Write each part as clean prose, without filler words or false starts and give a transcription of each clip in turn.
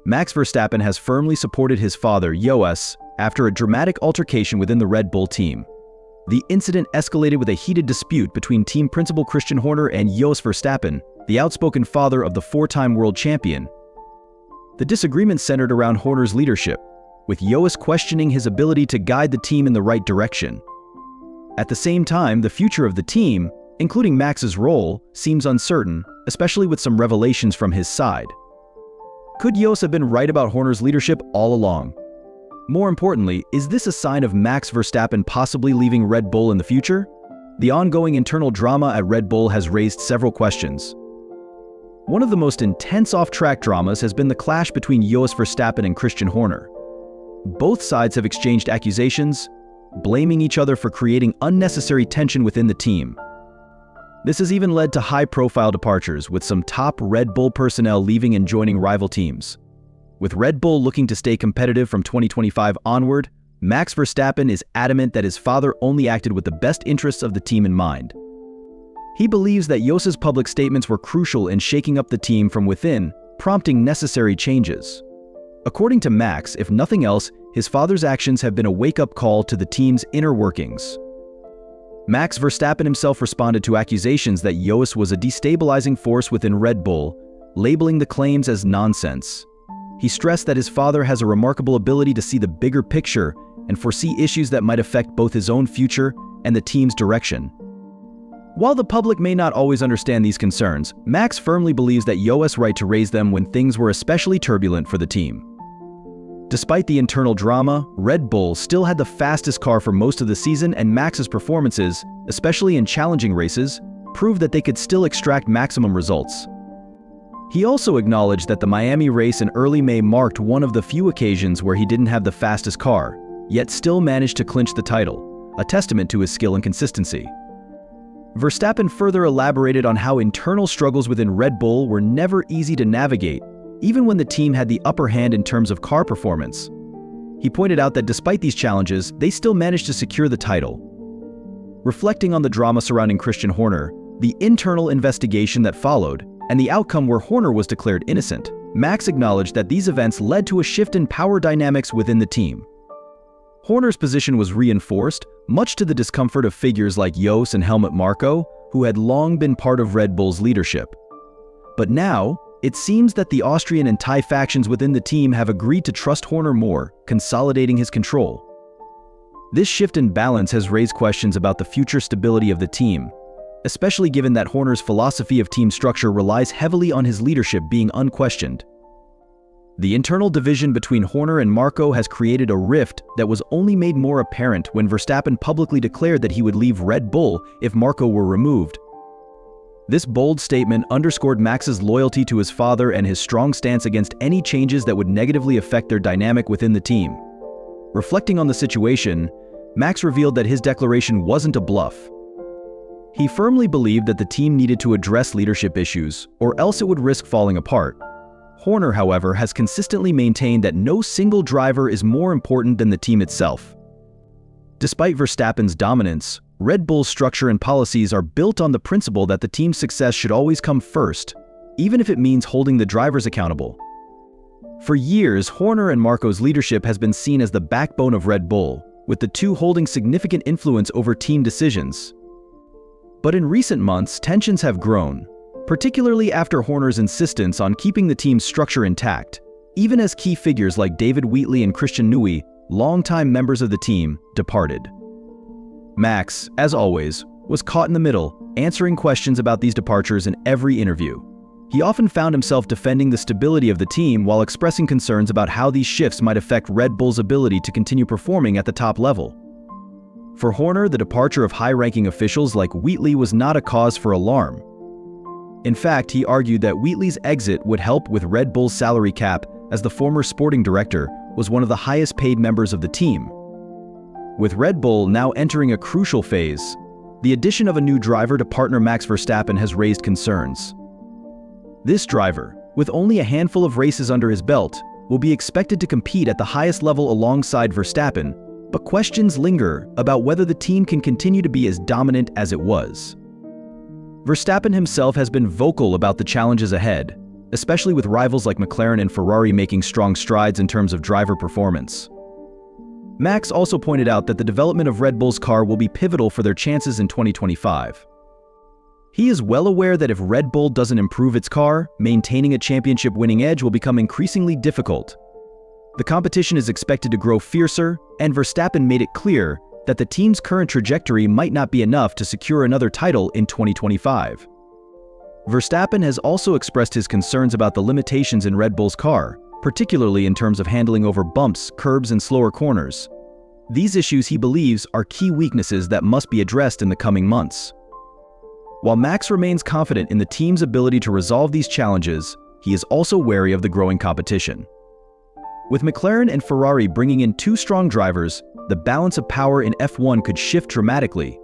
Max Verstappen has firmly supported his father, Jos, after a dramatic altercation within the Red Bull team. The incident escalated with a heated dispute between team principal Christian Horner and Jos Verstappen, the outspoken father of the four-time world champion. The disagreement centered around Horner's leadership, with Jos questioning his ability to guide the team in the right direction. At the same time, the future of the team, including Max's role, seems uncertain, especially with some revelations from his side. Could Jos have been right about Horner's leadership all along? More importantly, is this a sign of Max Verstappen possibly leaving Red Bull in the future? The ongoing internal drama at Red Bull has raised several questions. One of the most intense off-track dramas has been the clash between Jos Verstappen and Christian Horner. Both sides have exchanged accusations, blaming each other for creating unnecessary tension within the team. This has even led to high-profile departures, with some top Red Bull personnel leaving and joining rival teams. With Red Bull looking to stay competitive from 2025 onward, Max Verstappen is adamant that his father only acted with the best interests of the team in mind. He believes that Jos's public statements were crucial in shaking up the team from within, prompting necessary changes. According to Max, if nothing else, his father's actions have been a wake-up call to the team's inner workings. Max Verstappen himself responded to accusations that Jos was a destabilizing force within Red Bull, labeling the claims as nonsense. He stressed that his father has a remarkable ability to see the bigger picture and foresee issues that might affect both his own future and the team's direction. While the public may not always understand these concerns, Max firmly believes that Jos' right to raise them when things were especially turbulent for the team. Despite the internal drama, Red Bull still had the fastest car for most of the season, and Max's performances, especially in challenging races, proved that they could still extract maximum results. He also acknowledged that the Miami race in early May marked one of the few occasions where he didn't have the fastest car, yet still managed to clinch the title, a testament to his skill and consistency. Verstappen further elaborated on how internal struggles within Red Bull were never easy to navigate, even when the team had the upper hand in terms of car performance. He pointed out that despite these challenges, they still managed to secure the title. Reflecting on the drama surrounding Christian Horner, the internal investigation that followed, and the outcome where Horner was declared innocent, Max acknowledged that these events led to a shift in power dynamics within the team. Horner's position was reinforced, much to the discomfort of figures like Jos and Helmut Marko, who had long been part of Red Bull's leadership. But now, it seems that the Austrian and Thai factions within the team have agreed to trust Horner more, consolidating his control. This shift in balance has raised questions about the future stability of the team, especially given that Horner's philosophy of team structure relies heavily on his leadership being unquestioned. The internal division between Horner and Marko has created a rift that was only made more apparent when Verstappen publicly declared that he would leave Red Bull if Marko were removed. This bold statement underscored Max's loyalty to his father and his strong stance against any changes that would negatively affect their dynamic within the team. Reflecting on the situation, Max revealed that his declaration wasn't a bluff. He firmly believed that the team needed to address leadership issues, or else it would risk falling apart. Horner, however, has consistently maintained that no single driver is more important than the team itself. Despite Verstappen's dominance, Red Bull's structure and policies are built on the principle that the team's success should always come first, even if it means holding the drivers accountable. For years, Horner and Marko's leadership has been seen as the backbone of Red Bull, with the two holding significant influence over team decisions. But in recent months, tensions have grown, particularly after Horner's insistence on keeping the team's structure intact, even as key figures like David Wheatley and Christian Nui, longtime members of the team, departed. Max, as always, was caught in the middle, answering questions about these departures in every interview. He often found himself defending the stability of the team while expressing concerns about how these shifts might affect Red Bull's ability to continue performing at the top level. For Horner, the departure of high-ranking officials like Wheatley was not a cause for alarm. In fact, he argued that Wheatley's exit would help with Red Bull's salary cap, as the former sporting director was one of the highest-paid members of the team. With Red Bull now entering a crucial phase, the addition of a new driver to partner Max Verstappen has raised concerns. This driver, with only a handful of races under his belt, will be expected to compete at the highest level alongside Verstappen, but questions linger about whether the team can continue to be as dominant as it was. Verstappen himself has been vocal about the challenges ahead, especially with rivals like McLaren and Ferrari making strong strides in terms of driver performance. Max also pointed out that the development of Red Bull's car will be pivotal for their chances in 2025. He is well aware that if Red Bull doesn't improve its car, maintaining a championship-winning edge will become increasingly difficult. The competition is expected to grow fiercer, and Verstappen made it clear that the team's current trajectory might not be enough to secure another title in 2025. Verstappen has also expressed his concerns about the limitations in Red Bull's car, particularly in terms of handling over bumps, curbs, and slower corners. These issues, he believes, are key weaknesses that must be addressed in the coming months. While Max remains confident in the team's ability to resolve these challenges, he is also wary of the growing competition. With McLaren and Ferrari bringing in two strong drivers, the balance of power in F1 could shift dramatically.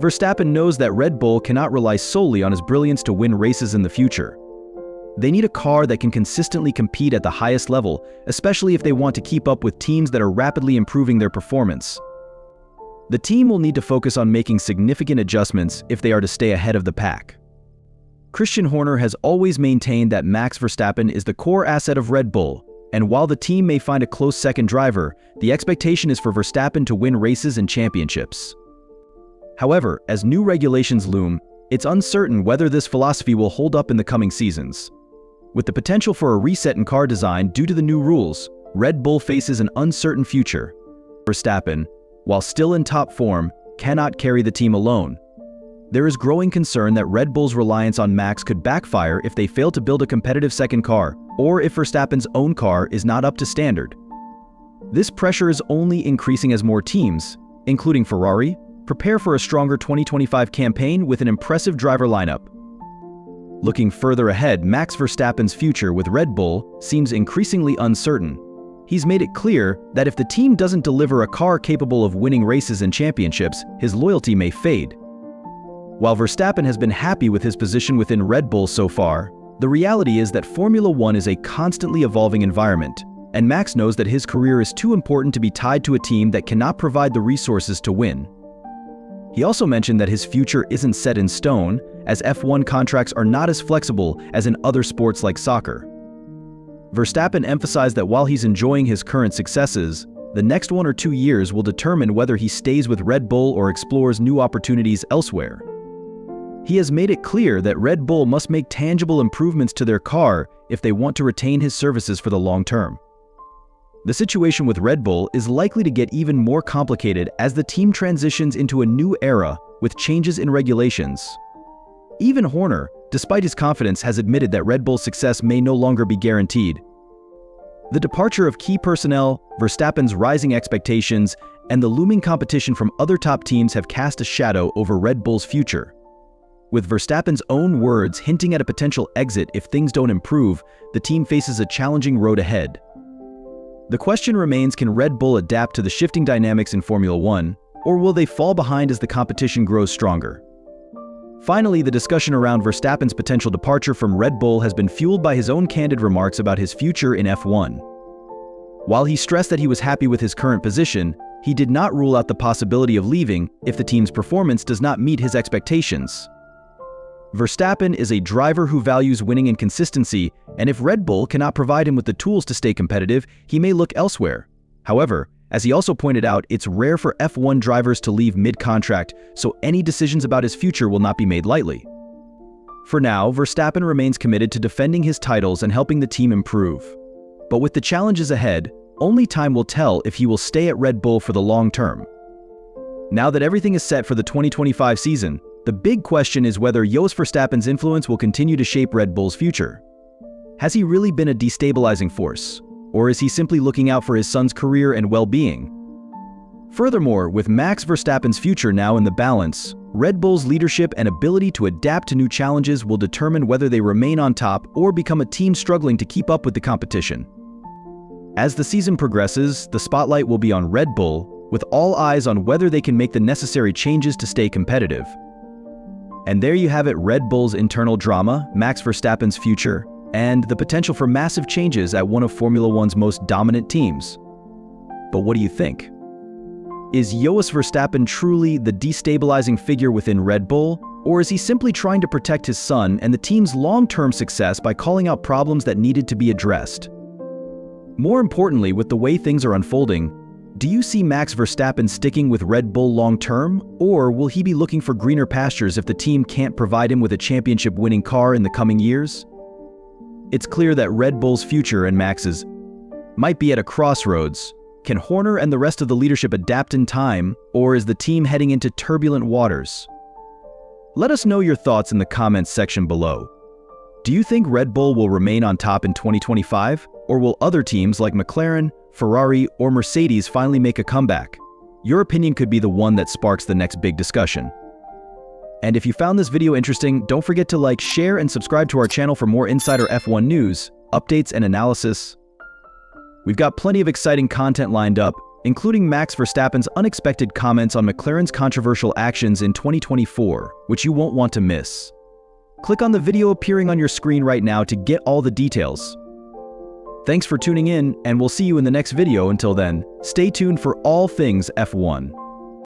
Verstappen knows that Red Bull cannot rely solely on his brilliance to win races in the future. They need a car that can consistently compete at the highest level, especially if they want to keep up with teams that are rapidly improving their performance. The team will need to focus on making significant adjustments if they are to stay ahead of the pack. Christian Horner has always maintained that Max Verstappen is the core asset of Red Bull, and while the team may find a close second driver, the expectation is for Verstappen to win races and championships. However, as new regulations loom, it's uncertain whether this philosophy will hold up in the coming seasons. With the potential for a reset in car design due to the new rules, Red Bull faces an uncertain future. Verstappen, while still in top form, cannot carry the team alone. There is growing concern that Red Bull's reliance on Max could backfire if they fail to build a competitive second car, or if Verstappen's own car is not up to standard. This pressure is only increasing as more teams, including Ferrari, prepare for a stronger 2025 campaign with an impressive driver lineup. Looking further ahead, Max Verstappen's future with Red Bull seems increasingly uncertain. He's made it clear that if the team doesn't deliver a car capable of winning races and championships, his loyalty may fade. While Verstappen has been happy with his position within Red Bull so far, the reality is that Formula One is a constantly evolving environment, and Max knows that his career is too important to be tied to a team that cannot provide the resources to win. He also mentioned that his future isn't set in stone, as F1 contracts are not as flexible as in other sports like soccer. Verstappen emphasized that while he's enjoying his current successes, the next 1 or 2 years will determine whether he stays with Red Bull or explores new opportunities elsewhere. He has made it clear that Red Bull must make tangible improvements to their car if they want to retain his services for the long term. The situation with Red Bull is likely to get even more complicated as the team transitions into a new era with changes in regulations. Even Horner, despite his confidence, has admitted that Red Bull's success may no longer be guaranteed. The departure of key personnel, Verstappen's rising expectations, and the looming competition from other top teams have cast a shadow over Red Bull's future. With Verstappen's own words hinting at a potential exit if things don't improve, the team faces a challenging road ahead. The question remains, can Red Bull adapt to the shifting dynamics in Formula One, or will they fall behind as the competition grows stronger? Finally, the discussion around Verstappen's potential departure from Red Bull has been fueled by his own candid remarks about his future in F1. While he stressed that he was happy with his current position, he did not rule out the possibility of leaving if the team's performance does not meet his expectations. Verstappen is a driver who values winning and consistency, and if Red Bull cannot provide him with the tools to stay competitive, he may look elsewhere. However, as he also pointed out, it's rare for F1 drivers to leave mid-contract, so any decisions about his future will not be made lightly. For now, Verstappen remains committed to defending his titles and helping the team improve. But with the challenges ahead, only time will tell if he will stay at Red Bull for the long term. Now that everything is set for the 2025 season, the big question is whether Jos Verstappen's influence will continue to shape Red Bull's future. Has he really been a destabilizing force? Or is he simply looking out for his son's career and well-being? Furthermore, with Max Verstappen's future now in the balance, Red Bull's leadership and ability to adapt to new challenges will determine whether they remain on top or become a team struggling to keep up with the competition. As the season progresses, the spotlight will be on Red Bull, with all eyes on whether they can make the necessary changes to stay competitive. And there you have it, Red Bull's internal drama, Max Verstappen's future, and the potential for massive changes at one of Formula One's most dominant teams. But what do you think? Is Jos Verstappen truly the destabilizing figure within Red Bull, Or is he simply trying to protect his son and the team's long-term success by calling out problems that needed to be addressed? More importantly, with the way things are unfolding, do you see Max Verstappen sticking with Red Bull long-term, or will he be looking for greener pastures if the team can't provide him with a championship-winning car in the coming years? It's clear that Red Bull's future and Max's might be at a crossroads. Can Horner and the rest of the leadership adapt in time, or is the team heading into turbulent waters? Let us know your thoughts in the comments section below. Do you think Red Bull will remain on top in 2025, or will other teams like McLaren, Ferrari, or Mercedes finally make a comeback? Your opinion could be the one that sparks the next big discussion. And if you found this video interesting, don't forget to like, share, and subscribe to our channel for more insider F1 news, updates, and analysis. We've got plenty of exciting content lined up, including Max Verstappen's unexpected comments on McLaren's controversial actions in 2024, which you won't want to miss. Click on the video appearing on your screen right now to get all the details. Thanks for tuning in, and we'll see you in the next video. Until then, stay tuned for all things F1.